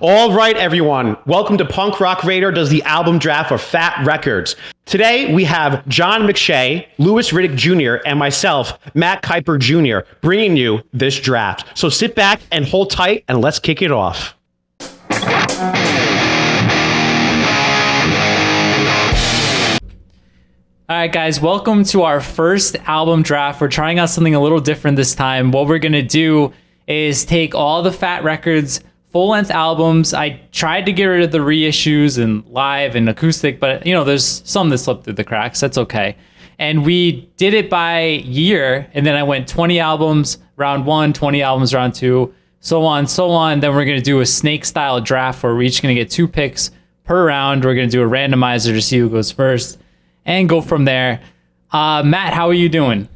All right, everyone. Welcome to Punk Rock Radar does the album draft for Fat Records. Today, we have John McShay, Louis Riddick Jr., and myself, Matt Kuiper Jr., bringing you this draft. So sit back and hold tight, and let's kick it off. All right, guys, welcome to our first album draft. We're trying out something a little different this time. What we're going to do is take all the Fat Records full-length albums. I tried to get rid of the reissues and live and acoustic, but there's some that slipped through the cracks. That's okay. And we did it by year, and then I went 20 albums round one, 20 albums round two, so on, so on. Then we're going to do a snake-style draft where we're each going to get 2 picks per round. We're going to do a randomizer to see who goes first and go from there. Matt, how are you doing?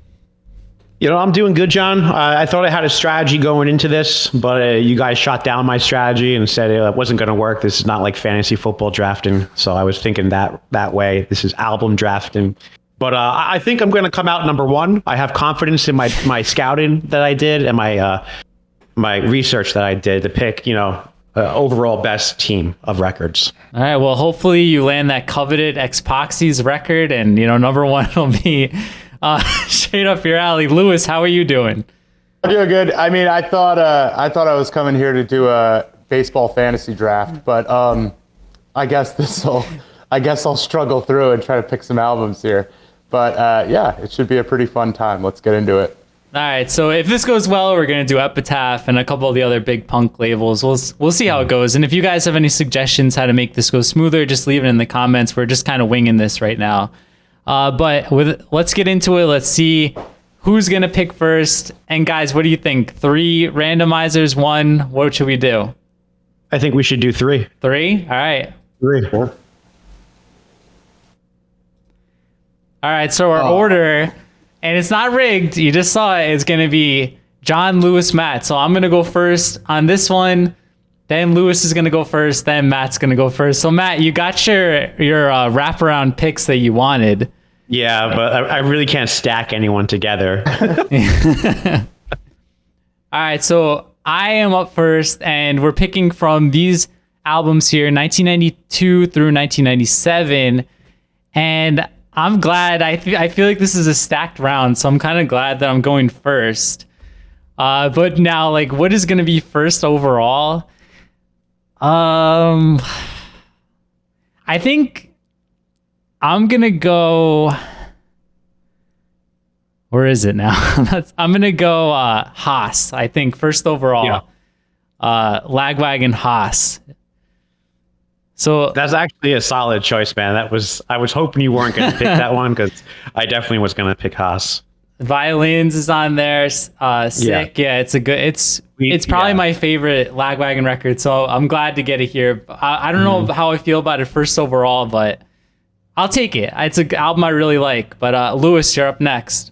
I'm doing good, John. I thought I had a strategy going into this, but you guys shot down my strategy and said it wasn't going to work. This is not like fantasy football drafting. So I was thinking that way. This is album drafting. But I think I'm going to come out number one. I have confidence in my scouting that I did and my research that I did to pick, overall best team of records. All right. Well, hopefully you land that coveted Expoxy's record, and number one will be straight up your alley. Lewis, how are you doing? I'm doing good. I mean, I thought I was coming here to do a baseball fantasy draft, but I guess I'll struggle through and try to pick some albums here. But yeah, it should be a pretty fun time. Let's get into it. All right, so if this goes well, we're going to do Epitaph and a couple of the other big punk labels. We'll see how it goes. And if you guys have any suggestions how to make this go smoother, just leave it in the comments. We're just kind of winging this right now. But let's get into it. Let's see who's going to pick first. And guys, what do you think? 3 randomizers, 1? What should we do? I think we should do 3. 3? All right. 3. All right, so our order... And it's not rigged. You just saw it. It's going to be John, Lewis, Matt. So I'm going to go first on this one. Then Lewis is going to go first. Then Matt's going to go first. So Matt, you got your wraparound picks that you wanted. Yeah, but I really can't stack anyone together. All right. So I am up first, and we're picking from these albums here, 1992 through 1997. And I'm glad. I feel like this is a stacked round, so I'm kind of glad that I'm going first. But now, what is going to be first overall? I think I'm going to go... Where is it now? I'm going to go Haas, I think, first overall. Yeah. Lagwagon Haas. So that's actually a solid choice, man. I was hoping you weren't going to pick that one because I definitely was going to pick Haas. Violins is on there. Sick. Yeah, it's probably my favorite Lagwagon record. So I'm glad to get it here. I don't know how I feel about it first overall, but I'll take it. It's an album I really like. But Lewis, you're up next.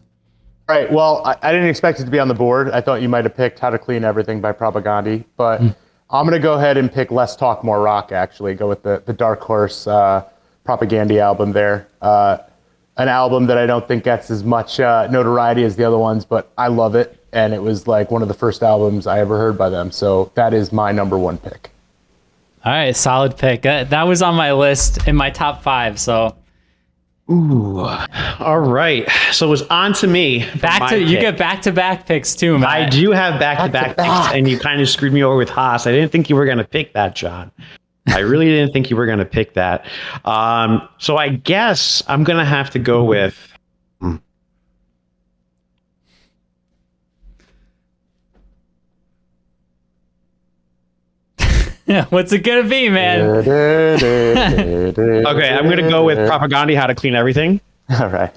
All right. Well, I didn't expect it to be on the board. I thought you might have picked How to Clean Everything by Propagandhi, but I'm going to go ahead and pick Less Talk, More Rock, actually. Go with the Dark Horse Propagandhi album there. An album that I don't think gets as much notoriety as the other ones, but I love it. And it was one of the first albums I ever heard by them. So that is my number 1 pick. All right, solid pick. That was on my list in my top 5, so... Ooh. All right. So it was on to me. You get back-to-back picks too, Matt. I do have back-to-back picks, and you kind of screwed me over with Haas. I didn't think you were going to pick that, John. I really didn't think you were going to pick that. So I guess I'm going to have to go with... What's it gonna be, man? Okay, I'm gonna go with Propagandhi, How to Clean Everything. All right.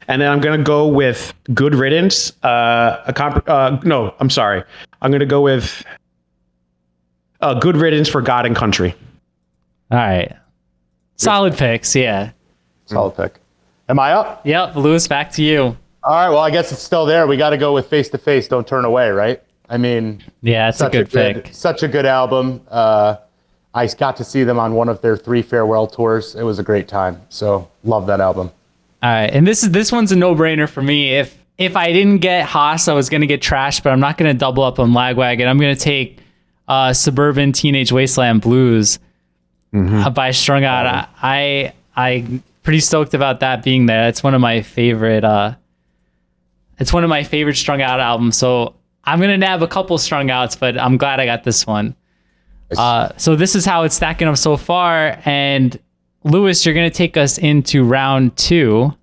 And then I'm gonna go with Good Riddance. No, I'm sorry. I'm gonna go with Good Riddance for God and Country. All right. Solid picks, yeah. Solid pick. Am I up? Yep, Lewis, back to you. All right, well, I guess it's still there. We got to go with Face to Face, Don't Turn Away, right? I mean, yeah, it's a good pick. Such a good album. I got to see them on one of their 3 farewell tours. It was a great time. So love that album. All right, and this one's a no-brainer for me. If I didn't get Haas, I was gonna get Trash, but I'm not gonna double up on Lagwagon. I'm gonna take Suburban Teenage Wasteland Blues by Strung Out. I pretty stoked about that being there. It's one of my favorite. It's one of my favorite Strung Out albums. So I'm gonna nab a couple Strung Outs, but I'm glad I got this one. So this is how it's stacking up so far. And Lewis, you're gonna take us into round 2.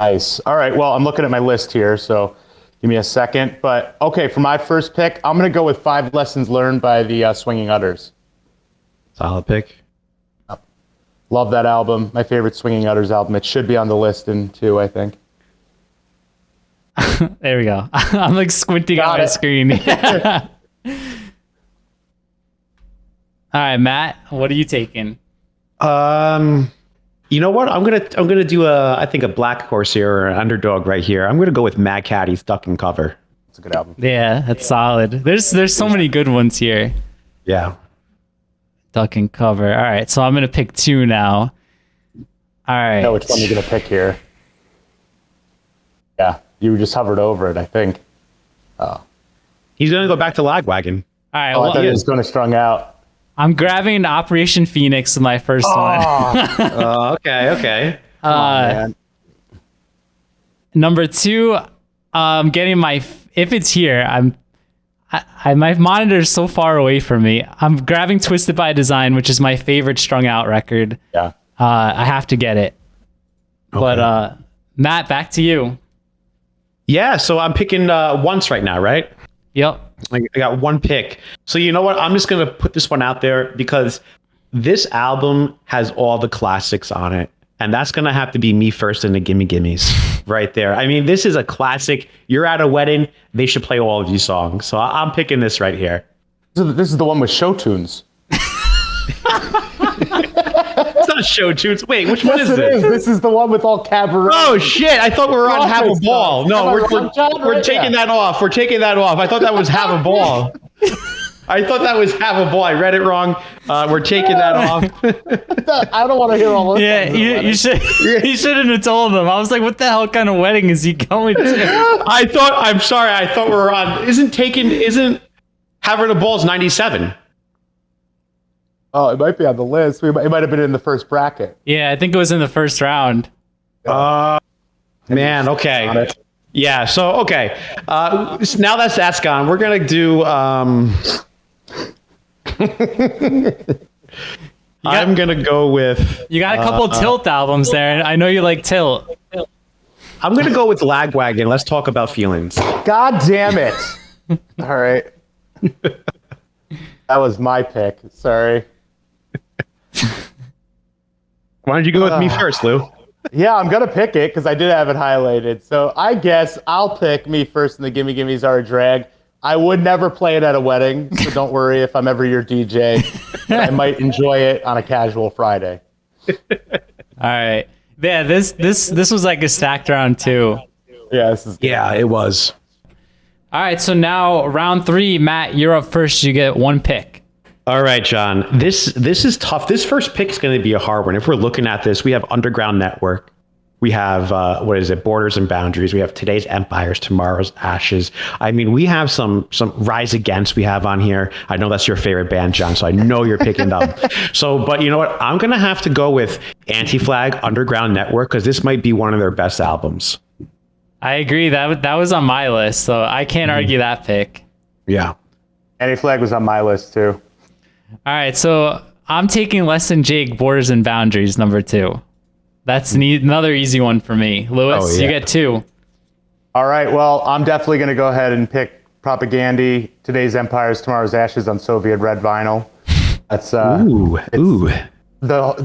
Nice. All right. Well, I'm looking at my list here, so give me a second. But okay, for my first pick, I'm gonna go with 5 Lessons Learned by the Swinging Utters. Solid pick. Love that album. My favorite Swinging Utters album. It should be on the list in 2, I think. There we go. I'm like squinting on my screen. All right, Matt, what are you taking? You know what? I'm gonna do I think a black horse here or an underdog right here. I'm gonna go with Mad Caddy's Duck and Cover. It's a good album. Yeah, that's solid. There's so many good ones here. Yeah. Duck and Cover. All right, so I'm gonna pick 2 now. All right. I know which one you're gonna pick here. Yeah, you just hovered over it, I think. Oh. He's gonna go back to Lagwagon. All right. I Well, thought he was going to Strung Out. I'm grabbing Operation Phoenix in my first one. Okay. Number 2, getting my. If it's here, my monitor is so far away from me. I'm grabbing Twisted by Design, which is my favorite Strung Out record. Yeah. I have to get it. Okay. But Matt, back to you. Yeah, so I'm picking once right now, right? Yep. I got 1 pick. So you know what? I'm just going to put this one out there because this album has all the classics on it. And that's going to have to be Me First and the Gimme Gimmes right there. I mean, this is a classic. You're at a wedding. They should play all of these songs. So I'm picking this right here. This is the one with show tunes. It's not show tunes. Wait, which one is this? This is the one with all cabaret. Oh shit! I thought we were on Have a Ball. No, we're taking that off. We're taking that off. I thought that was Have a Ball. I thought that was Have a Ball. I read it wrong. We're taking that off. I don't want to hear all this. Yeah, you shouldn't have told them. I was like, what the hell kind of wedding is he going to? I'm sorry. I thought we were on. Isn't Having a Ball's 97? Oh, it might be on the list. It might have been in the first bracket. Yeah, I think it was in the first round. Man, okay. Yeah, so, okay. Now that's gone. We're going to do... I'm going to go with... You got a couple Tilt albums there, and I know you like Tilt. I'm going to go with Lagwagon. Let's talk about feelings. God damn it. All right. That was my pick. Sorry. Why don't you go with Me First, Lou? Yeah, I'm going to pick it because I did have it highlighted. So I guess I'll pick Me First and the Gimme Gimmes Are a Drag. I would never play it at a wedding, so don't worry if I'm ever your DJ. I might enjoy it on a casual Friday. All right. Yeah, this was like a stacked round 2. Yeah, this is good. Yeah, it was. All right, so now round 3, Matt, you're up first. You get 1 pick. All right, John. This is tough. This first pick is going to be a hard one. If we're looking at this, we have Underground Network. We have, Borders and Boundaries. We have Today's Empires, Tomorrow's Ashes. I mean, we have some Rise Against we have on here. I know that's your favorite band, John, so I know you're picking them. But you know what? I'm going to have to go with Anti-Flag, Underground Network, because this might be one of their best albums. I agree. That was on my list, so I can't argue that pick. Yeah. Anti-Flag was on my list, too. All right, so I'm taking Less Than Jake, Borders and Boundaries, number 2. That's another easy one for me. Lewis, you get 2. All right, well, I'm definitely going to go ahead and pick Propagandhi, Today's Empires, Tomorrow's Ashes on Soviet Red Vinyl. That's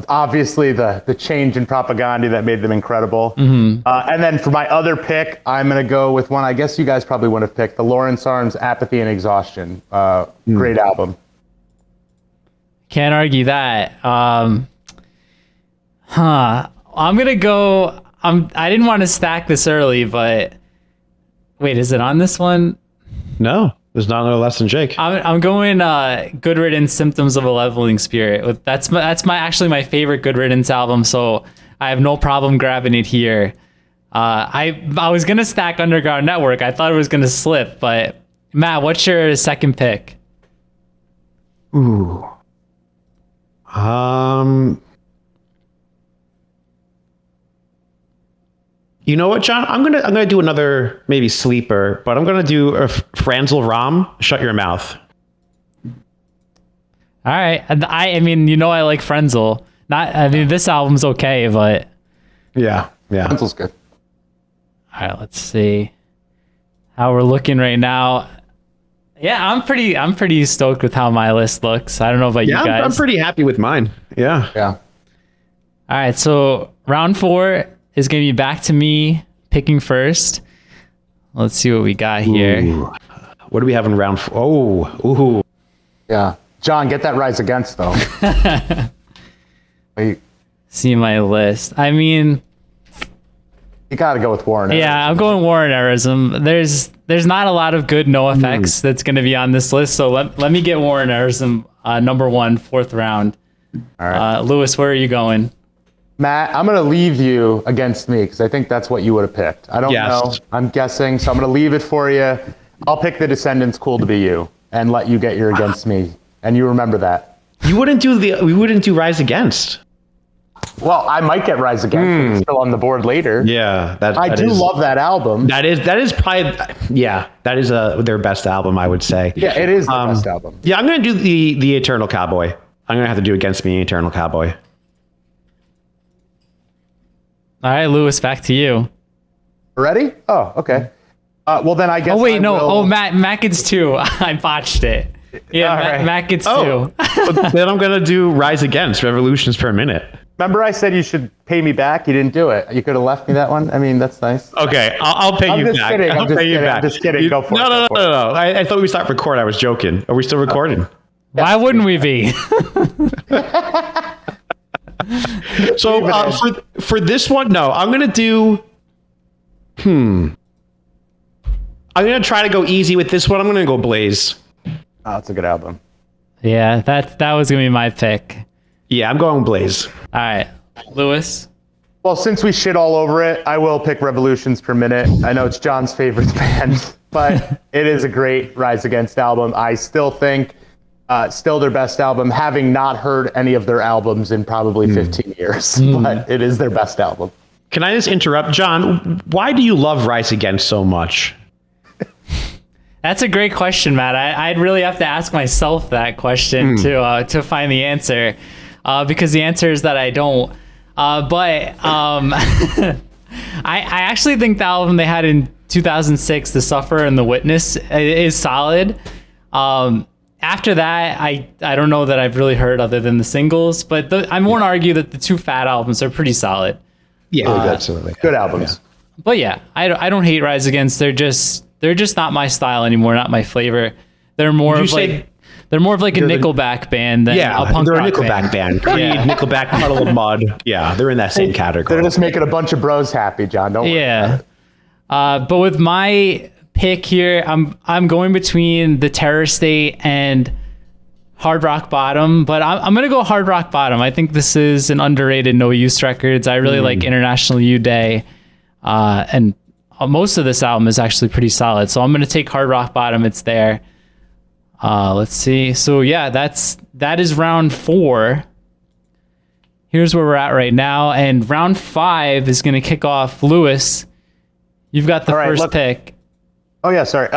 obviously the change in Propagandhi that made them incredible. And then for my other pick, I'm going to go with one I guess you guys probably would have picked, the Lawrence Arms, Apathy and Exhaustion. Great album. Can't argue that. I'm gonna go. I didn't want to stack this early, but wait, is it on this one? No, there's not no Less Than Jake. I'm going Good Riddance, Symptoms of a Leveling Spirit. That's my favorite Good Riddance album, so I have no problem grabbing it here. I was gonna stack Underground Network. I thought it was gonna slip, but Matt, what's your second pick? Ooh. You know what, John? I'm gonna do another maybe sleeper, but I'm gonna do a Franzel Rom. Shut your mouth. All right. I mean, I like Frenzel. This album's okay, but Yeah. Pencil's good. all right, let's see how we're looking right now. Yeah, I'm pretty stoked with how my list looks. I don't know about you guys. I'm pretty happy with mine. Yeah. Yeah. All right, so round 4 is going to be back to me picking first. Let's see what we got here. Ooh. What do we have in round 4? Oh, ooh. Yeah. John, get that Rise Against, though. Wait, See my list. I mean, you got to go with Warren. yeah, I'm going Warren Arism. There's not a lot of good NOFX that's going to be on this list, so let me get Warren Arism number 1, 4th round. All right. Lewis, where are you going? Matt, I'm going to leave you against me because I think that's what you would have picked. I don't know. I'm guessing, so I'm going to leave it for you. I'll pick The Descendants, Cool to Be You, and let you get your against me. And you remember that. We wouldn't do Rise Against. Well, I might get Rise Against. If it's still on the board later. Yeah, I do love that album. That is probably that is their best album, I would say. Yeah, it is the best album. Yeah, I'm gonna do the Eternal Cowboy. I'm gonna have to do Against Me, Eternal Cowboy. All right, Lewis, back to you. Ready? Oh, okay. Well, then I guess. Oh wait, I no. will- Oh, Matt gets 2. I botched it. Yeah, All right. Matt gets 2. But then I'm gonna do Rise Against, Revolutions Per Minute. Remember, I said you should pay me back. You didn't do it. You could have left me that one. I mean, that's nice. Okay, I'll pay I'm you just back. kidding. I'll I'm just pay you kidding. back. I'm just kidding. Go for it. No. Go for it. I thought we start recording. I was joking. Are we still recording? Why wouldn't we be? So for this one, no, I'm gonna do. I'm gonna try to go easy with this one. I'm gonna go Blaze. Oh, that's a good album. Yeah, that was gonna be my pick. Yeah, I'm going Blaze. All right, Lewis. Well, since we shit all over it, I will pick Revolutions Per Minute. I know it's John's favorite band, but it is a great Rise Against album. I still think still their best album, having not heard any of their albums in probably 15 years, but it is their best album. Can I just interrupt, John? Why do you love Rise Against so much? That's a great question, Matt. I'd really have to ask myself that question to find the answer, because the answer is that I don't. But I actually think the album they had in 2006, The Sufferer and The Witness, is solid. After that, I don't know that I've really heard other than the singles, but I won't argue that the 2 Fat albums are pretty solid. Yeah, absolutely. Good albums. But yeah, I don't hate Rise Against. They're just not my style anymore, not my flavor. They're more of like a Nickelback band than a punk they're a rock Nickelback band. Creed, Yeah. Nickelback, Puddle of Mud. Yeah, they're in that same category. They're just making a bunch of bros happy, John. Don't worry about Yeah. it. But with my pick here, I'm going between the Terror State and Hard Rock Bottom, but I'm gonna go Hard Rock Bottom. I think this is an underrated No Use Records. I really like International U Day, and most of this album is actually pretty solid. So I'm gonna take Hard Rock Bottom. It's there. Let's see. So yeah, that is round 4. Here's where we're at right now, and round 5 is gonna kick off. Lewis, you've got the first pick. Oh, yeah, sorry.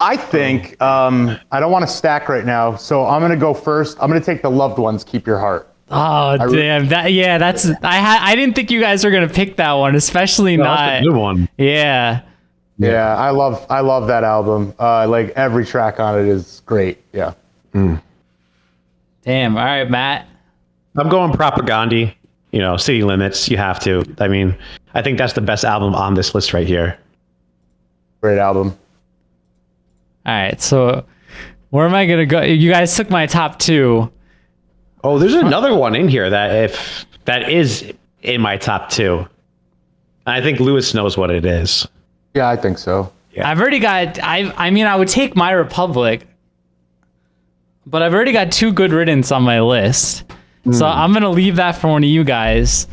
I think I don't want to stack right now, so I'm going to go first. I'm going to take The Loved Ones, Keep Your Heart. Oh, damn. I didn't think you guys were going to pick that one, especially not. That's a good one. Yeah. Yeah, I love that album. Like every track on it is great. Yeah. Damn. All right, Matt. I'm going Propagandhi. City Limits. You have to. I mean, I think that's the best album on this list right here. Great album. All right. So where am I going to go? You guys took my top 2. Oh, there's another one in here that is in my top 2. I think Lewis knows what it is. Yeah, I think so. Yeah. I've already got, I would take My Republic, but I've already got 2 Good Riddance on my list. So I'm going to leave that for one of you guys.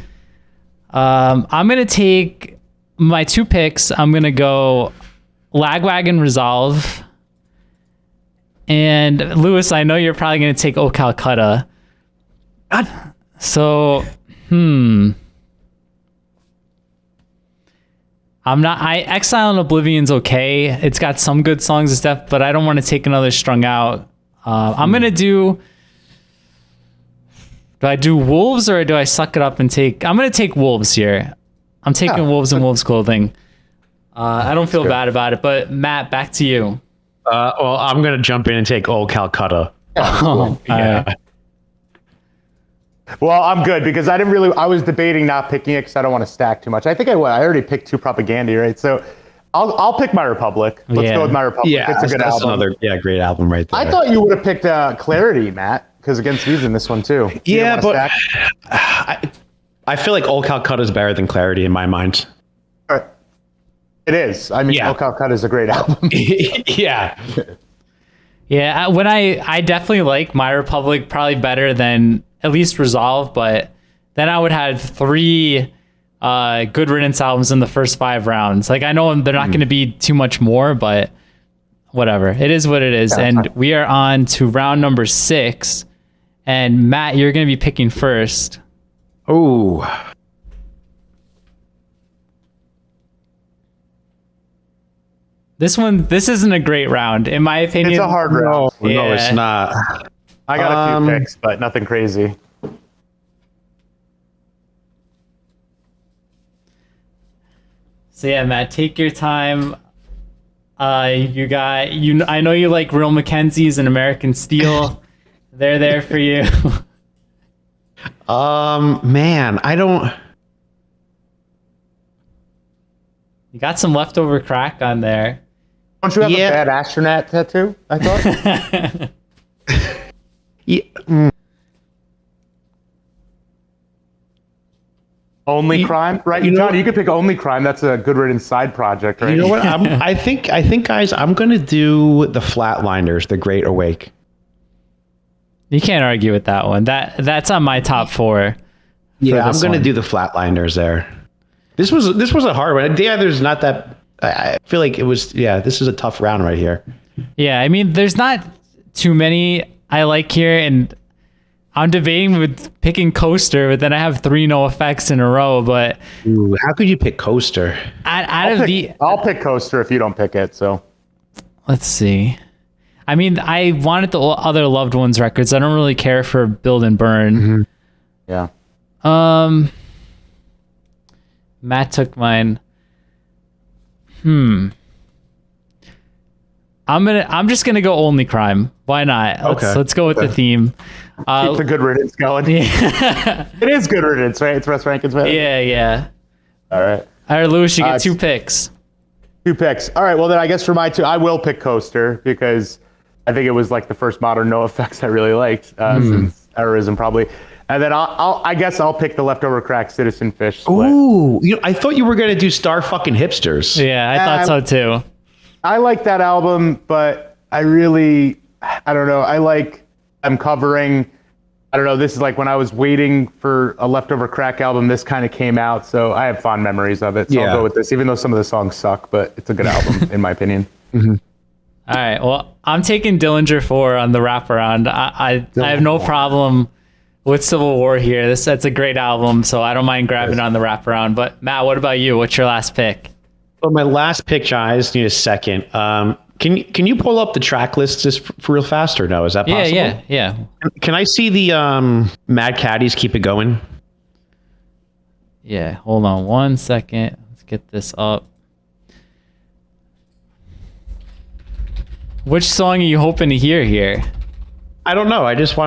I'm going to take my 2 picks. I'm going to go Lagwagon Resolve And Lewis, I know you're probably going to take Oh Calcutta. So, I'm not. Exile and Oblivion's okay. It's got some good songs and stuff, but I don't want to take another Strung Out. I'm gonna do. Do I do Wolves or do I suck it up and take? I'm gonna take Wolves here. I'm taking Wolves and Wolves Clothing. I don't feel bad about it, but Matt, back to you. Well, I'm gonna jump in and take Old Calcutta. Oh, Yeah. right. Well, I'm good because I was debating not picking it because I don't want to stack too much. I think I already picked 2 Propagandhi, right? So I'll pick My Republic. Let's go with My Republic. Yeah, it's a good album. Another great album right there. I thought you would have picked Clarity, Matt, because Against Reason, this one too. Yeah, but I feel like Old Calcutta is better than Clarity in my mind. It is. I mean, Yeah. Old Calcutta is a great album. Yeah. Yeah, when I definitely like My Republic probably better than at least Resolve, but then I would have 3 Good Riddance albums in the first 5 rounds. Like I know they're not going to be too much more, but whatever. It is what it is. Yeah, and we are on to round number 6. And Matt, you're going to be picking first. Ooh. This isn't a great round, in my opinion. It's a hard round. No, Yeah. it's not. I got a few picks, but nothing crazy. So yeah, Matt, take your time. I know you like Real Mackenzie's and American Steel. They're there for you. Man, I don't. You got some leftover crack on there. Don't you have Yeah. a bad astronaut tattoo? I thought. Yeah, Only Crime, right? you know- John, you could pick Only Crime. That's a Good Riddance side project, right? you know what? I think, guys, I'm gonna do the Flatliners, The Great Awake. You can't argue with that one. That's on my top 4. Yeah, I'm this gonna one. do the Flatliners there. This was a hard one. Yeah, there's not that. I feel like it was. Yeah, this is a tough round right here. Yeah, I mean, there's not too many I like here, and I'm debating with picking Coaster, but then I have 3 NOFX in a row. But Ooh, how could you pick Coaster? I'll pick Coaster if you don't pick it. So Let's see. I mean, I wanted the other Loved Ones records. I don't really care for Build and Burn. yeah, Matt took mine. I'm just gonna go Only Crime. Why not? Let's go with the theme. keep the Good Riddance going. Yeah, It is Good Riddance, right? It's Russ Rankin's man. yeah. All right. All right, Lewis, you get 2 picks. 2 picks. All right. Well, then I guess for my 2, I will pick Coaster because I think it was like the first modern NOFX I really liked since Errorism probably. And then I guess I'll pick the Leftover Crack Citizen Fish split. Ooh, I thought you were gonna do Star Fucking Hipsters. Yeah, I thought so too. I like that album, but I don't know. I'm covering. I don't know. This is like when I was waiting for a Leftover Crack album. This kind of came out, so I have fond memories of it. So Yeah. I'll go with this, even though some of the songs suck. But it's a good album, in my opinion. All right. Well, I'm taking Dillinger 4 on the wraparound. I have no problem with Civil War here. That's a great album, so I don't mind grabbing it on the wraparound. But Matt, what about you? What's your last pick? Well, my last pick, John, I just need a second. Can you pull up the track list just for real fast or no? Is that possible? Yeah. Can I see the Mad Caddies Keep It Going? Yeah. Hold on 1 second. Let's get this up. Which song are you hoping to hear here? I don't know. I don't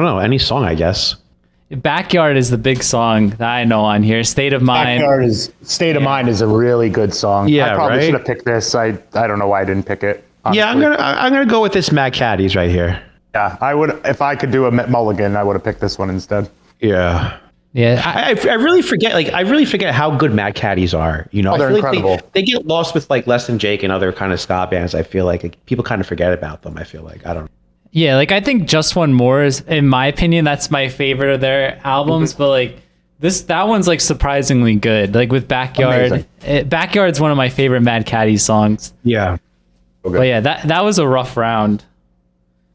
know. Any song, I guess. Backyard is the big song that I know on here. State of Mind. State of Mind is a really good song. Yeah, I probably right? should have picked this. I don't know why I didn't pick it. Honestly. Yeah, I'm gonna go with this Mad Caddies right here. Yeah, I would. If I could do a mulligan, I would have picked this one instead. Yeah. Yeah. I really forget. I really forget how good Mad Caddies are. You know, Oh, they're I feel like incredible. they get lost with like Less Than Jake and other kind of ska bands. I feel like people kind of forget about them. I feel like I don't know. Yeah, like I think Just One More is, in my opinion, that's my favorite of their albums. But like that one's like surprisingly good. Like with Backyard, Amazing. Backyard's one of my favorite Mad Caddies songs. Yeah. Okay. But yeah, that was a rough round.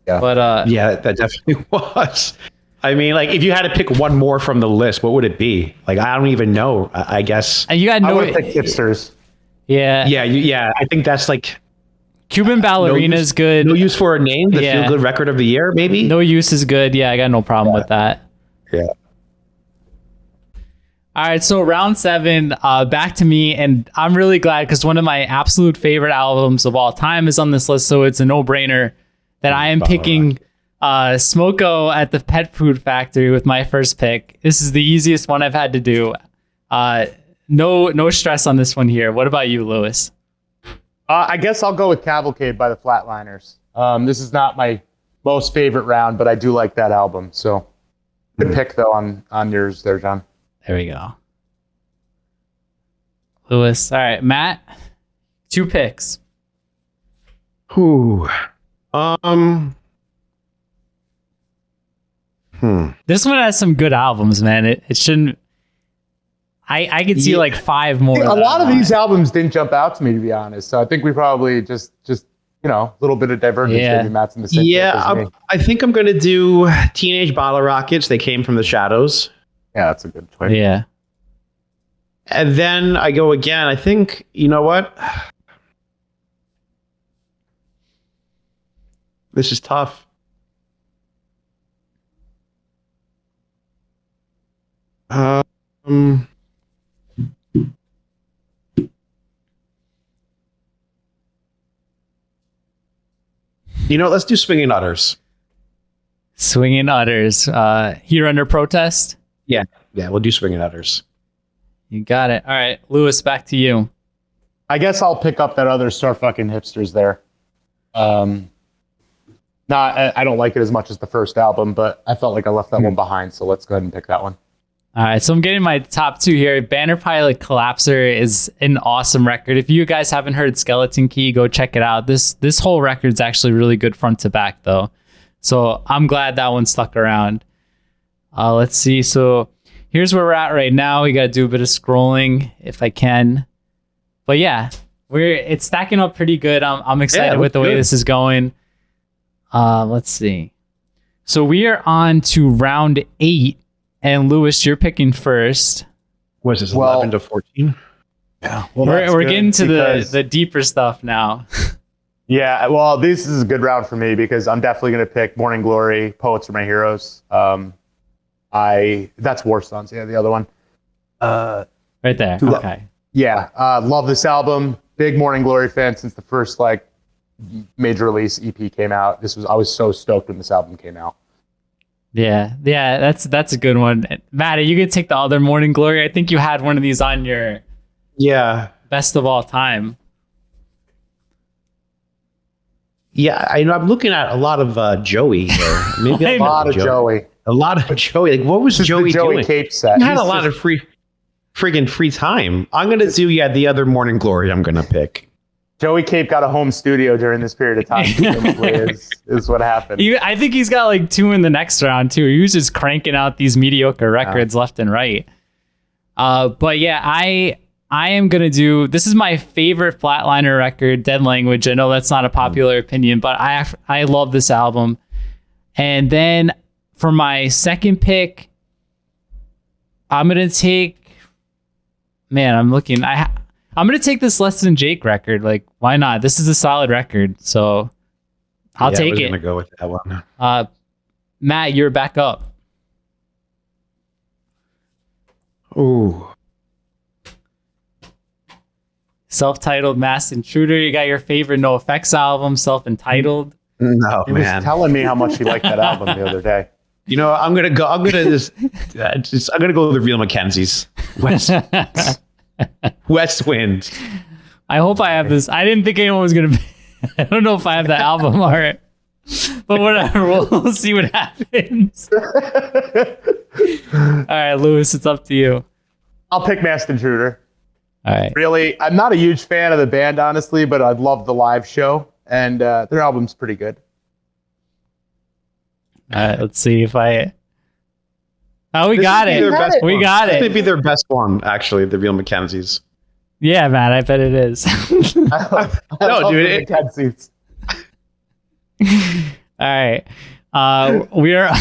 Yeah. But Yeah, that definitely was. I mean, like, if you had to pick one more from the list, what would it be? Like, I don't even know. I guess. and you got I no, would have picked hipsters. yeah, Yeah. I think that's like Cuban ballerina is good. No use for a name. The Yeah. feel good record of the year, maybe. No use is good. Yeah, I got no problem with that. Yeah. All right, so round 7, back to me, and I'm really glad because one of my absolute favorite albums of all time is on this list, so it's a no-brainer that I am picking Smoko at the Pet Food Factory with my first pick. This is the easiest one I've had to do. No stress on this one here. What about you, Lewis? I guess I'll go with Cavalcade by the Flatliners. This is not my most favorite round, but I do like that album. So good pick though on yours there, John. There we go. Lewis. All right, Matt. 2 picks. Whew. This one has some good albums, man. It shouldn't. I could see like 5 more. A lot of these albums didn't jump out to me, to be honest. So I think we probably just a little bit of divergence. Yeah. Maybe Matt's in the same camp as me. I think I'm gonna do Teenage Bottle Rockets. They came from the shadows. Yeah, that's a good choice. Yeah. And then I go again. I think, you know what? This is tough. Let's do Swinging Utters. Swinging Utters. Here Under Protest. Yeah, we'll do Swinging Utters. You got it. All right, Lewis, back to you. I guess I'll pick up that other Star Fucking Hipsters there. I don't like it as much as the first album, but I felt like I left that one behind, so let's go ahead and pick that one. All right, so I'm getting my top 2 here. Banner Pilot Collapser is an awesome record. If you guys haven't heard Skeleton Key, go check it out. This whole record's actually really good front to back, though. So I'm glad that one stuck around. Let's see. So here's where we're at right now. We got to do a bit of scrolling if I can. But yeah, it's stacking up pretty good. I'm excited with the way this is going. Let's see. So we are on to round 8. And Lewis, you're picking first. Was this 11 to 14? Yeah. We're getting to the deeper stuff now. Yeah, well, this is a good round for me because I'm definitely going to pick Morning Glory, Poets Are My Heroes. That's War Sons, the other one. Right there. Okay. Yeah, love this album. Big Morning Glory fan since the first major release EP came out. I was so stoked when this album came out. Yeah, that's a good one. Matt, you could take the other Morning Glory. I think you had one of these on your best of all time. Yeah, I'm looking at a lot of Joey here. Maybe a lot of Joey. A lot of Joey. Like, what was Joey doing? Cape set. He had a lot of friggin' free time. I'm gonna do the other Morning Glory. I'm gonna pick. Joey Cape got a home studio during this period of time. is what happened. I think he's got like 2 in the next round too. He was just cranking out these mediocre records left and right. But yeah, I am gonna do. This is my favorite Flatliner record, Dead Language. I know that's not a popular opinion, but I love this album. And then for my second pick, I'm gonna take. Man, I'm looking. I'm going to take this Less Than Jake record. Like, why not? This is a solid record. So I'll take it. I'm going to go with that one. Matt, you're back up. Ooh. Self-titled Masked Intruder. You got your favorite NOFX album, Self-Entitled. No, he man. was telling me how much he liked that album the other day. I'm going to go. I'm going to I'm going to go with the Real Mackenzies. West Wind. I hope I have this. I didn't think anyone was going to. I don't know if I have the album art, but whatever. We'll see what happens. All right, Lewis, it's up to you. I'll pick Masked Intruder. All right. Really, I'm not a huge fan of the band, honestly, but I love the live show, and their album's pretty good. All right, let's see if I. Oh, we got it. We got it. This may be their best one, actually, the Real Mackenzies. Yeah, Matt, I bet it is. No, dude, the Ted seats. All right. We are.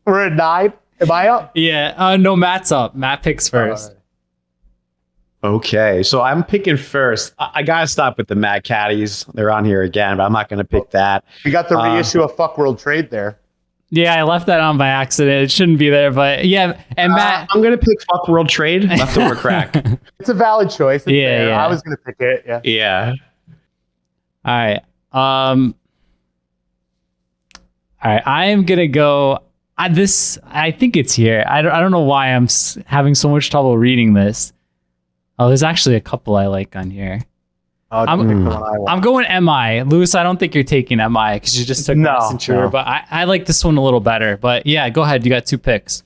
We're at 9. Am I up? Yeah. No, Matt's up. Matt picks first. Okay, so I'm picking first. I gotta stop with the Mad Caddies. They're on here again, but I'm not gonna pick that. We got the reissue of Fuck World Trade there. Yeah, I left that on by accident. It shouldn't be there, but yeah. And Matt, I'm gonna pick Fuck World Trade. Leftover Crack. It's a valid choice. It's Yeah, fair. yeah. I was gonna pick it. Yeah. Yeah. all right. All right. I am gonna go. I think it's here. I don't know why I'm having so much trouble reading this. Oh, there's actually a couple I like on here. I'm going MI. Lewis, I don't think you're taking MI because you just took Mass Intruder, but I like this one a little better. But yeah, go ahead. You got 2 picks.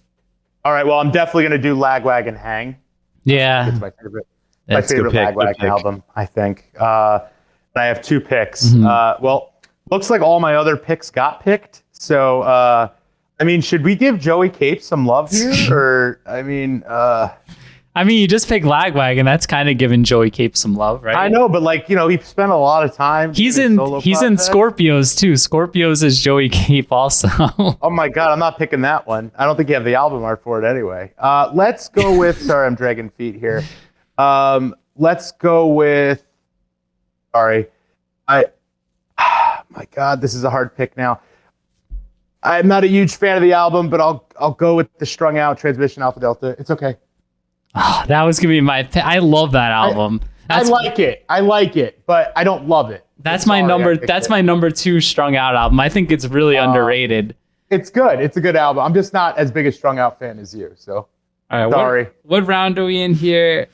All right. Well, I'm definitely gonna do Lagwagon Hang. Yeah. It's my favorite. That's my favorite good pick, Lagwagon good pick. album, I think. And I have 2 picks. Well, looks like all my other picks got picked. So, I mean, should we give Joey Cape some love here? Or, I mean, you just picked Lagwagon. That's kind of giving Joey Cape some love, right? I know, but like, you know, he spent a lot of time. He's doing in solo projects. Scorpios too. Scorpios is Joey Cape also. Oh my God, I'm not picking that one. I don't think you have the album art for it anyway. Let's go with, sorry, I'm dragging feet here. Let's go with, my God, this is a hard pick now. I'm not a huge fan of the album, but I'll go with the Strung Out Transmission Alpha Delta. It's okay. Oh, that was gonna be my pick. I love that album. I like it, but I don't love it. That's my number 2 Strung Out album. I think it's really underrated. It's good. It's a good album. I'm just not as big a Strung Out fan as you. So, all right, sorry. What round are we in here?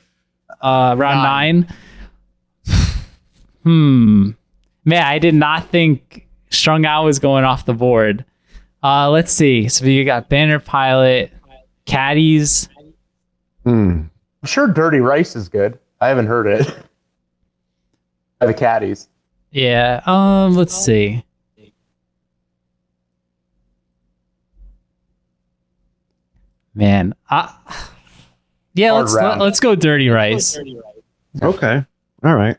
Round 9. Man, I did not think Strung Out was going off the board. Let's see. So you got Banner Pilot, Caddies. I'm sure Dirty Rice is good. I haven't heard it. By the Caddies. Yeah. Let's see. Man. Yeah, let's go Dirty Rice. Okay. All right.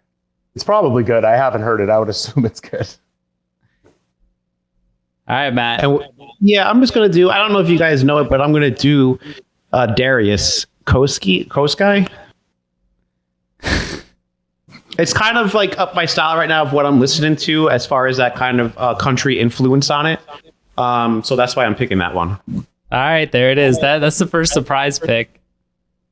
It's probably good. I haven't heard it. I would assume it's good. All right, Matt. And yeah, I'm just gonna do. I don't know if you guys know it, but I'm gonna do Darius Koski. It's kind of like up my style right now of what I'm listening to as far as that kind of country influence on it. So that's why I'm picking that one. All right, there it is. That's the first surprise pick.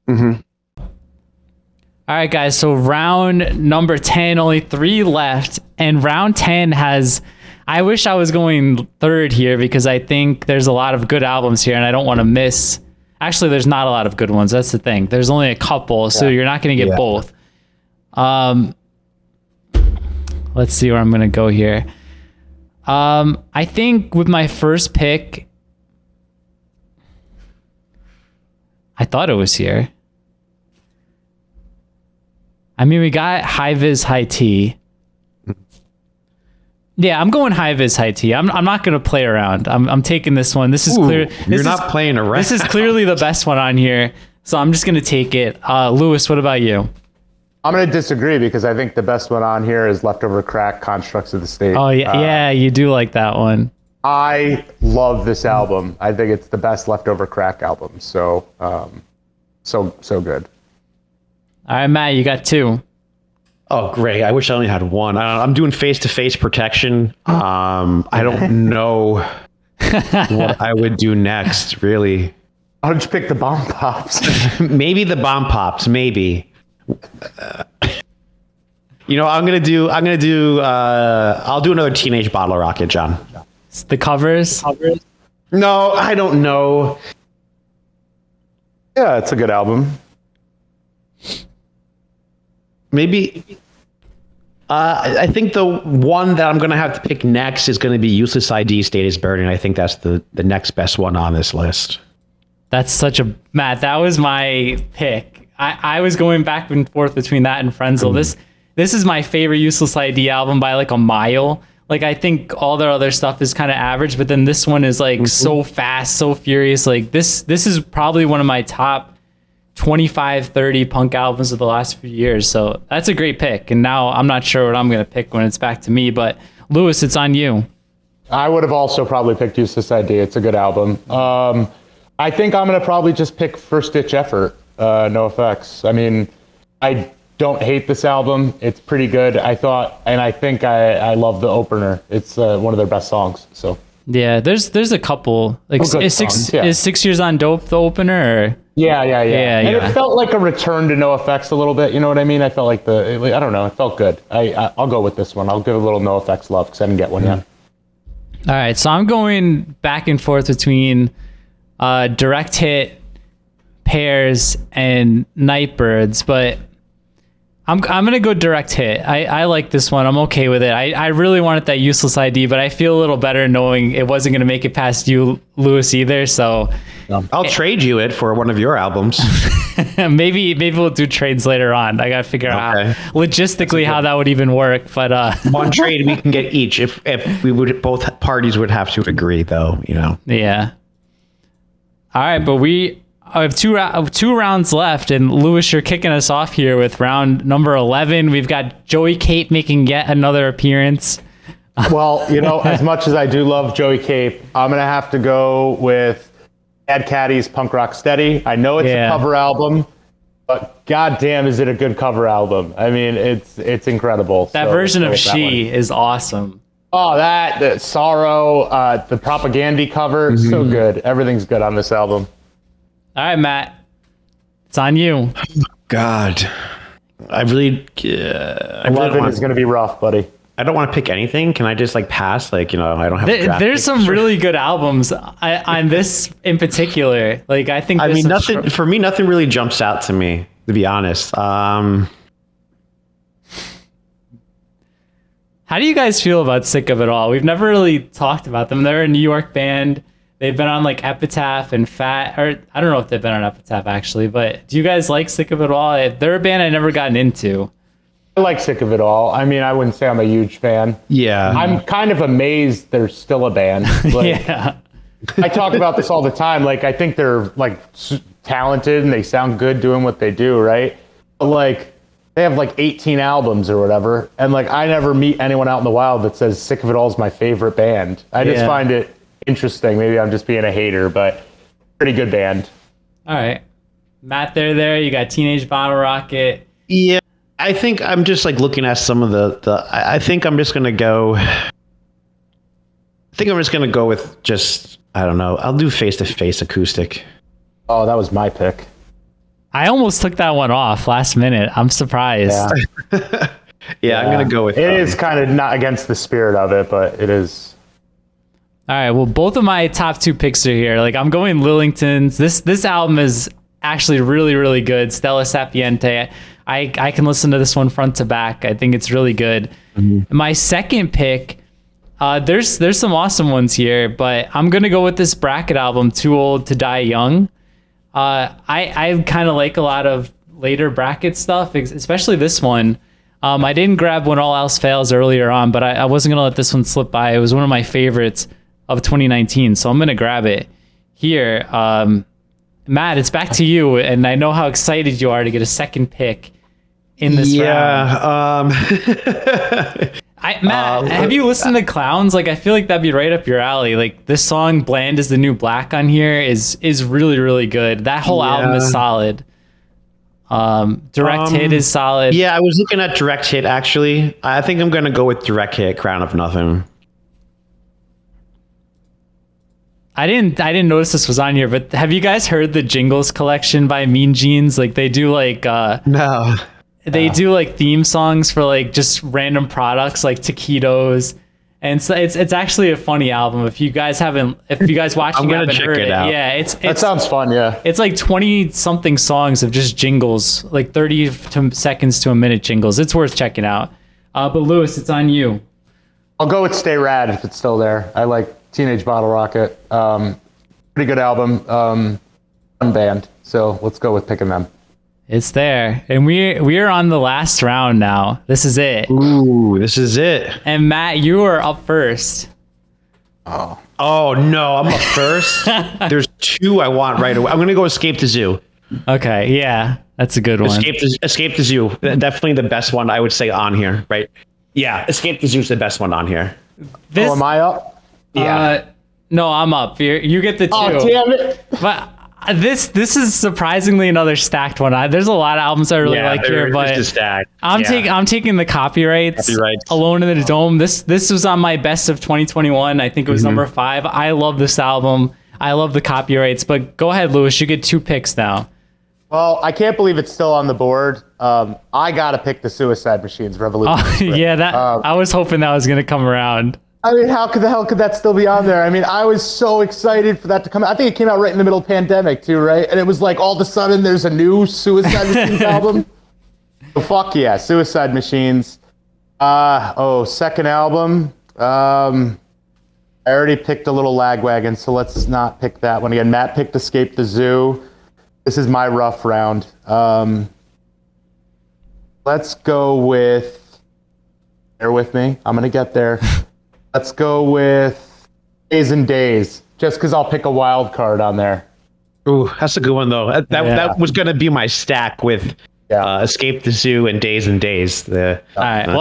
Mm-hmm. All right, guys. So round number 10, only 3 left, and round 10 has. I wish I was going third here because I think there's a lot of good albums here, and I don't want to miss. Actually, there's not a lot of good ones. That's the thing. There's only a couple, so you're not going to get both. Let's see where I'm going to go here. I think with my first pick, I thought it was here. I mean, we got High Vis High T. Yeah, I'm going High Vis High T. I'm not going to play around. I'm taking this one. This is clear. You're not playing around. This is clearly the best one on here, so I'm just going to take it. Lewis, what about you? I'm going to disagree because I think the best one on here is Leftover Crack, Constructs of the State. Oh, yeah, you do like that one. I love this album. I think it's the best Leftover Crack album. So good. All right, Matt, you got 2. Oh, great. I wish I only had one. I'm doing face-to-face protection. I don't know what I would do next, really. Why don't you pick the Bomb Pops? Maybe the Bomb Pops, maybe. I'll do another Teenage Bottle Rocket, John. The covers? No, I don't know. Yeah, it's a good album. Maybe. I think the one that I'm going to have to pick next is going to be Useless ID, State is Burning. I think that's the next best one on this list. That's such a... Matt, that was my pick. I was going back and forth between that and Frenzel. This is my favorite Useless ID album by like a mile. Like, I think all their other stuff is kind of average, but then this one is like so fast, so furious. Like this is probably one of my top 25, 30 punk albums of the last few years. So that's a great pick. And now I'm not sure what I'm going to pick when it's back to me. But Lewis, it's on you. I would have also probably picked Useless ID. It's a good album. I think I'm going to probably just pick First Ditch Effort, NOFX. I mean, I don't hate this album. It's pretty good. I think I love the opener. It's one of their best songs. So yeah, there's a couple. Like is songs, yeah. 6 Years on Dope the opener? Or? Yeah. And it felt like a return to NOFX a little bit. You know what I mean? I felt like I don't know. It felt good. I'll go with this one. I'll give a little NOFX love because I didn't get one yet. All right, so I'm going back and forth between Direct Hit, Pairs, and Nightbirds, but I'm gonna go Direct Hit. I like this one. I'm okay with it. I really wanted that Useless ID, but I feel a little better knowing it wasn't gonna make it past you, Lewis, either. So I'll trade you it for one of your albums. maybe we'll do trades later on. I gotta figure out logistically how that would even work. But one trade we can get each if we would, both parties would have to agree, though. You know. Yeah. All right, but we have two rounds left, and Lewis, you're kicking us off here with round number 11. We've got Joey Cape making yet another appearance. Well, as much as I do love Joey Cape, I'm going to have to go with Bad Caddy's Punk Rock Steady. I know it's a cover album, but goddamn, is it a good cover album. I mean, it's incredible. That version of She is awesome. Oh, the Sorrow, the Propagandhi cover, so good. Everything's good on this album. All right, Matt, it's on you. God, I really 11 is going to be rough, buddy. I don't want to pick anything. Can I just pass? I don't have. There's some really good albums on this in particular. I think. I mean, nothing for me. Nothing really jumps out to me, to be honest. How do you guys feel about Sick of It All? We've never really talked about them. They're a New York band. They've been on Epitaph and Fat, or I don't know if they've been on Epitaph actually, but do you guys like Sick of It All? They're a band I never gotten into. I like Sick of It All. I mean, I wouldn't say I'm a huge fan. Yeah. I'm kind of amazed they're still a band. Yeah. I talk about this all the time. I think they're talented and they sound good doing what they do, right? But they have 18 albums or whatever, and I never meet anyone out in the wild that says Sick of It All is my favorite band. I just find it interesting. Maybe I'm just being a hater, but pretty good band. All right, Matt, there you got Teenage Bottle Rocket. Yeah, I think I'm just looking at some of the I think I'm just gonna go. I think I'm just gonna go with I don't know. I'll do Face to Face acoustic. Oh, that was my pick. I almost took that one off last minute. I'm surprised. Yeah, I'm gonna go with it. Is kind of not against the spirit of it, but it is. All right, well, both of my top two picks are here. I'm going Lillingtons. This album is actually really, really good. Stella Sapiente. I can listen to this one front to back. I think it's really good. Mm-hmm. My second pick, there's some awesome ones here, but I'm gonna go with this Bracket album, Too Old to Die Young. I kind of like a lot of later Bracket stuff, especially this one. I didn't grab When All Else Fails earlier on, but I wasn't gonna let this one slip by. It was one of my favorites of 2019, so I'm gonna grab it here. Matt, it's back to you, and I know how excited you are to get a second pick in this round. Matt, have you listened to Clowns? I feel like that'd be right up your alley. This song "Bland is the New Black" on here is really, really good. That whole album is solid. Direct Hit is solid. Yeah, I was looking at Direct Hit actually. I think I'm gonna go with Direct Hit, Crown of Nothing. I didn't notice this was on here, but have you guys heard the Jingles collection by Mean Jeans? They do no. They do theme songs for just random products like taquitos, and so it's actually a funny album. If you guys watching haven't heard it, out. Yeah, that sounds fun. Yeah, it's 20 something songs of just jingles, 30 seconds to a minute jingles. It's worth checking out. But Lewis, it's on you. I'll go with Stay Rad if it's still there. I like Teenage Bottle Rocket. Pretty good album. Fun band. So let's go with picking them. It's there. And we are on the last round now. This is it. Ooh, this is it. And Matt, you are up first. Oh no, I'm up first. There's two I want right away. I'm gonna go Escape the Zoo. Okay, yeah, that's a good one. Escape the Zoo. Definitely the best one I would say on here, right? Yeah, Escape the Zoo is the best one on here. This, Am I up? Yeah. no, I'm up. You get the 2. Oh, damn it. But this is surprisingly another stacked one. There's a lot of albums I really like here, but I'm taking the copyrights. Alone in the Dome. This was on my best of 2021. I think it was number 5. I love this album. I love the copyrights. But go ahead, Lewis. You get 2 picks now. Well, I can't believe it's still on the board. I gotta pick the Suicide Machines Revolution. Yeah, I was hoping that was gonna come around. I mean, how the hell could that still be on there? I mean, I was so excited for that to come out. I think it came out right in the middle of the pandemic too, right? And it was like all of a sudden there's a new Suicide Machines album. So fuck yeah, Suicide Machines. Second album. I already picked a little Lagwagon, so let's not pick that one again. Matt picked Escape the Zoo. This is my rough round. Let's go with, bear with me, I'm gonna get there. Let's go with Days and Days, just because I'll pick a wild card on there. Ooh, that's a good one though. That was gonna be my stack with Escape the Zoo and Days, the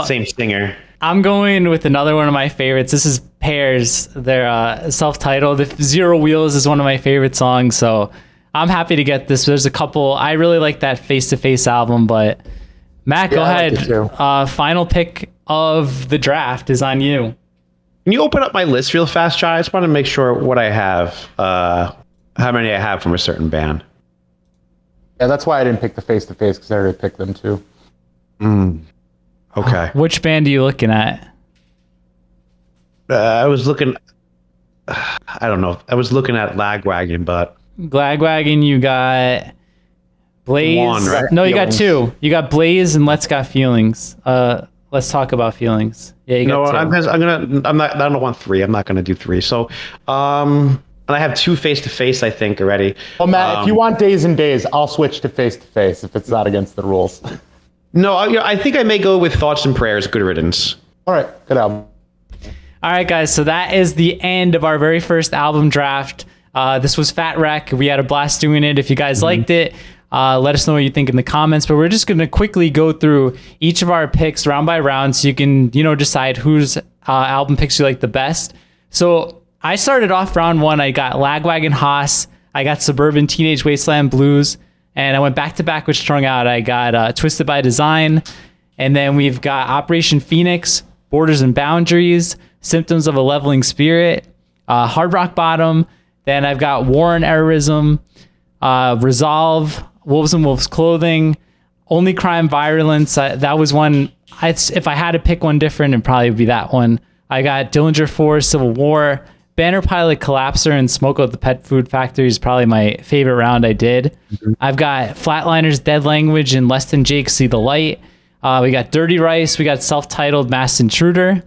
same singer. I'm going with another one of my favorites. This is Pears. They're self-titled. If Zero Wheels is one of my favorite songs, so I'm happy to get this. There's a couple. I really like that Face to Face album, but Matt, go ahead. Final pick of the draft is on you. Can you open up my list real fast, John? I just want to make sure what I have, how many I have from a certain band. Yeah, that's why I didn't pick the Face to Face, because I already picked them too. Okay. Which band are you looking at? I was looking. I don't know. I was looking at Lagwagon, but Lagwagon. You got Blaze. One, right? No, you got 2. You got Blaze and Let's Got Feelings. Let's talk about feelings. Yeah, you got 2. I don't want 3. I'm not gonna do 3. So, and I have 2 Face to Face, I think, already. Well, Matt, if you want Days and Days, I'll switch to Face if it's not against the rules. No, I think I may go with Thoughts and Prayers. Good Riddance. All right, good album. All right, guys. So that is the end of our very first album draft. This was Fat Wreck. We had a blast doing it. If you guys liked it, let us know what you think in the comments. But we're just going to quickly go through each of our picks round by round, so you can decide whose album picks you like the best. So I started off round 1. I got Lagwagon Haas. I got Suburban Teenage Wasteland Blues. And I went back to back with Strung Out. I got Twisted by Design. And then we've got Operation Phoenix, Borders and Boundaries, Symptoms of a Leveling Spirit, Hard Rock Bottom. Then I've got War and Errorism, Resolve, Wolves and Wolves Clothing, Only Crime Violence. That was one. If I had to pick one different, it'd probably be that one. I got Dillinger 4, Civil War, Banner Pilot Collapser, and Smoke Out the Pet Food Factory is probably my favorite round I did. I've got Flatliners, Dead Language, and Less Than Jake, See the Light. We got Dirty Rice. We got self-titled Masked Intruder.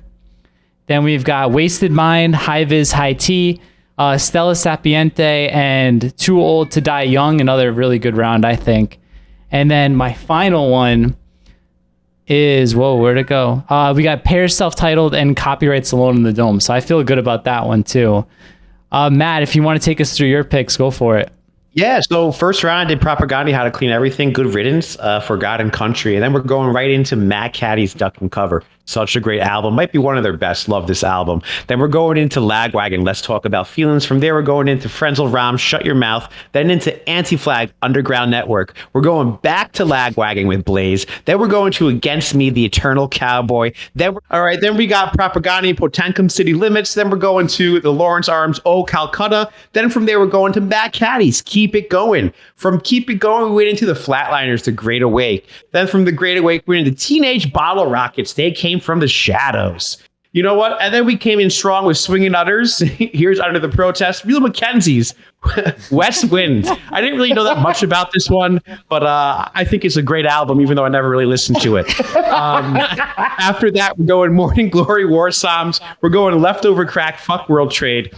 Then we've got Wasted Mind, High Vis, High T, Stella Sapiente, and Too Old to Die Young. Another really good round, I think. And then my final one is, where'd it go? We got Pears self-titled and Copyrights Alone in the Dome. So I feel good about that one too. Matt, if you want to take us through your picks, go for it. Yeah, so first round I did Propagandhi, How to Clean Everything, Good Riddance, For God and Country. And then we're going right into Mad Caddy's Duck and Cover. Such a great album. Might be one of their best. Love this album. Then we're going into Lagwagon, Let's Talk About Feelings. From there, we're going into Frenzel Ram, Shut Your Mouth. Then into Anti-Flag, Underground Network. We're going back to Lagwagon with Blaze. Then we're going to Against Me, The Eternal Cowboy. Then we got Propagandhi, Potencum City Limits. Then we're going to the Lawrence Arms, Oh Calcutta. Then from there, we're going to Mad Caddies, Keep It Going. From Keep It Going, we went into the Flatliners, The Great Awake. Then from The Great Awake, we went into Teenage Bottle Rockets. They came from the shadows. You know what? And then we came in strong with Swinging Utters. Here's Under the Protest. Real Mackenzies. West Wind. I didn't really know that much about this one, but I think it's a great album, even though I never really listened to it. After that, we're going Morning Glory, War Psalms. We're going Leftover Crack, Fuck World Trade.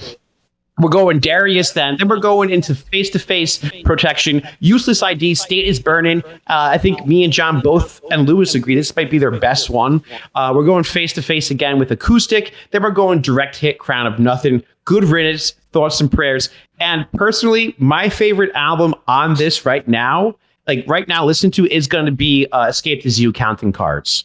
We're going Darius then. Then we're going into face-to-face protection. Useless ID, State is Burning. I think me and John both and Lewis agree this might be their best one. We're going face-to-face again with Acoustic. Then we're going Direct Hit, Crown of Nothing. Good Riddance, Thoughts and Prayers. And personally, my favorite album on this right now, listen to, is going to be Escape the Zoo, Counting Cards.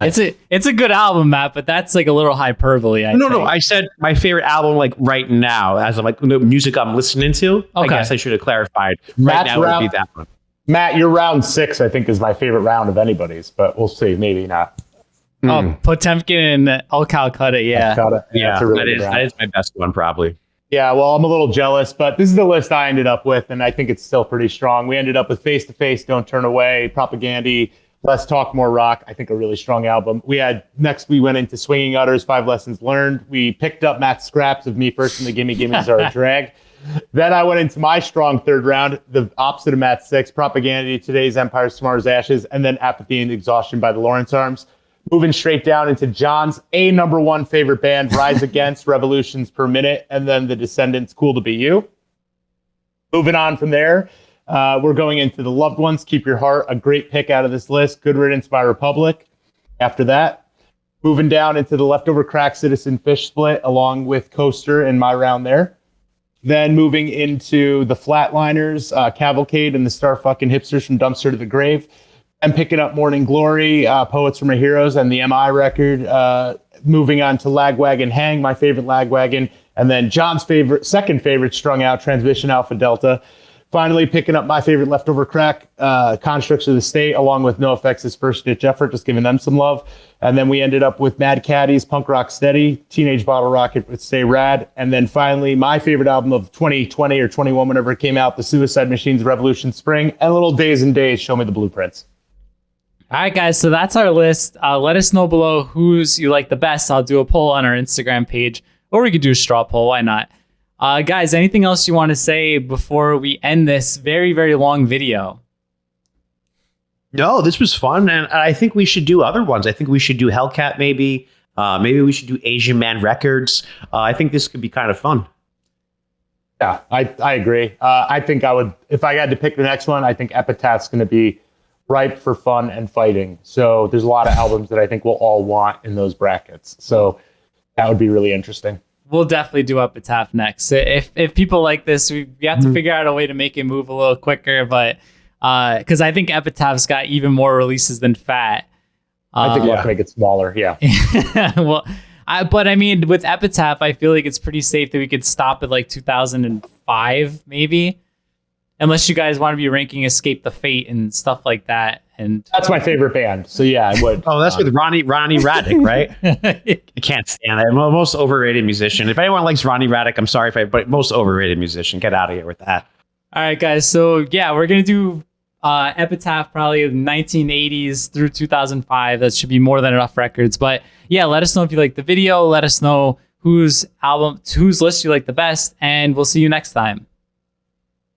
It's a good album, Matt, but that's like a little hyperbole. No, I said my favorite album like right now, as of like the music I'm listening to. I guess I should have clarified. Right now would be that one. Matt, your round 6, I think, is my favorite round of anybody's, but we'll see. Maybe not. Oh, Potemkin and El Calcutta, yeah. Yeah, that is my best one, probably. Yeah, well, I'm a little jealous, but this is the list I ended up with, and I think it's still pretty strong. We ended up with Face to Face, Don't Turn Away, Propagandhi, Less Talk, More Rock. I think a really strong album. We went into Swinging Utters, 5 Lessons Learned. We picked up Matt's scraps of Me First and the Gimme Gimmes Are a Drag. Then I went into my strong third round, the opposite of Matt's 6, Propagandhi, Today's Empires, Tomorrow's Ashes, and then Apathy and Exhaustion by the Lawrence Arms. Moving straight down into John's number 1 favorite band, Rise Against, Revolutions Per Minute, and then The Descendants, Cool to Be You. Moving on from there, we're going into The Loved Ones, Keep Your Heart, a great pick out of this list, Good Riddance by Republic. After that, moving down into the leftover Crack Citizen Fish split, along with Coaster in my round there. Then moving into the Flatliners, Cavalcade and the Star Fucking Hipsters from Dumpster to the Grave. And picking up Morning Glory, Poets From Our Heroes, and the MI record. Moving on to Lagwagon Hang, my favorite Lagwagon. And then John's second favorite, Strung Out, Transmission Alpha Delta. Finally, picking up my favorite leftover crack, Constructs of the State, along with NOFX's First Ditch Effort, just giving them some love. And then we ended up with Mad Caddies, Punk Rock Steady, Teenage Bottle Rocket with Stay Rad. And then finally, my favorite album of 2020 or 21, whenever it came out, The Suicide Machines Revolution Spring, and Little Days and Days, Show Me the Blueprints. All right, guys, so that's our list. Let us know below who's you like the best. I'll do a poll on our Instagram page, or we could do a straw poll. Why not? Guys, anything else you want to say before we end this very, very long video? No, this was fun, and I think we should do other ones. I think we should do Hellcat, maybe. Maybe we should do Asian Man Records. I think this could be kind of fun. Yeah, I agree. I think I would, if I had to pick the next one, I think Epitaph's going to be ripe for fun and fighting. So there's a lot of albums that I think we'll all want in those brackets. So that would be really interesting. We'll definitely do Epitaph next. If people like this, we have to figure out a way to make it move a little quicker. But because I think Epitaph's got even more releases than Fat. I think we'll have to make it smaller. Yeah. Well, but I mean, with Epitaph, I feel like it's pretty safe that we could stop at like 2005, maybe. Unless you guys want to be ranking Escape the Fate and stuff like that. And that's my favorite band. So yeah, I would. Oh, that's with Ronnie Raddick, right? I can't stand that. Most overrated musician. If anyone likes Ronnie Raddick, I'm sorry, but most overrated musician. Get out of here with that. All right, guys. So yeah, we're going to do Epitaph probably the 1980s through 2005. That should be more than enough records. But yeah, let us know if you like the video. Let us know whose list you like the best. And we'll see you next time.